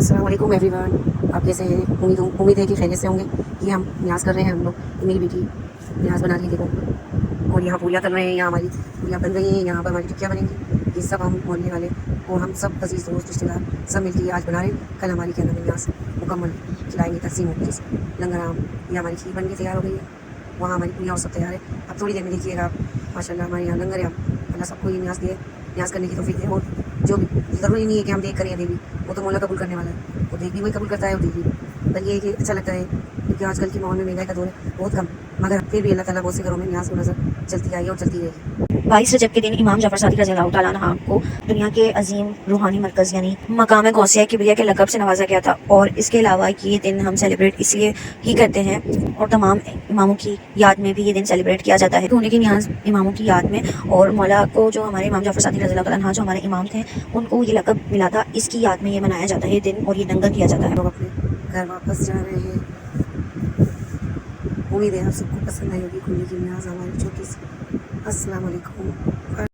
अस्सलाम वालेकुम एवरीवन। आप कैसे हैं? उम्मीद है कि खैरियत से होंगे। ये हम न्याज़ कर रहे हैं, हम लोग, मेरी बेटी न्याज़ बना रही है, देखो। और यहाँ पूरियाँ तल रहे हैं, यहाँ हमारी पूरियाँ बन रही हैं, यहाँ पर हमारी टिक्कियाँ बनेंगी। ये सब हम मोहल्ले वाले और हम सब अजीज़ दोस्त रिश्तेदार सब मिलकर आज बना रहे हैं। कल हमारी क्या नाम है न्याज़ मुकम्मल खिलाएँगे, तकसीम होगी। जैसे लंगर आम, ये हमारी खीर बन के तैयार हो गई है, वहाँ हमारी पूरियाँ और सब तैयार है। अब थोड़ी देर में देखिएगा आप, माशाल्लाह हमारे यहाँ लंगर है। अल्लाह सबको ये न्याज़ दे, न्याज़ करने की तौफीक दे। और जो भी ज़रूरी नहीं है कि हम देख कर या दे भी, वो तो मौला कबूल करने वाला है। वो देख भी वही कबूल करता है और देख भी। पर ये है कि अच्छा लगता है क्योंकि आजकल के माहौल में महंगाई का दौर है बहुत कम, मगर फिर भी अल्लाह ताला बहुत से घरों में न्याज़ को नज़र चलती आई है और चलती रहेगी। 22 रजब के दिन इमाम जाफर सादिक रज़ियल्लाहु तआला अन्हु को दुनिया के अजीम रूहानी मरकज़ यानी मकाम गौसिया किबरिया के लक़ब से नवाजा गया था। और इसके अलावा ये दिन हम सेलिब्रेट इसलिए ही करते हैं और तमाम इमामों की याद में भी ये दिन सेलिब्रेट किया जाता है। होने की न्याज़ इमामों की याद में, और मौला को जो हमारे इमाम जाफर सादिक रज़ियल्लाहु तआला अन्हु जो हमारे इमाम थे उनको ये लक़ब मिला था, इसकी याद में ये मनाया जाता है दिन और ये लंगर किया जाता है। लोग अपने घर वापस जा रहे हैं। उम्मीद है आप सबको पसंद आई होगी खुली की न्याज़ हमारी छोटी सी। अस्सलाम वालेकुम।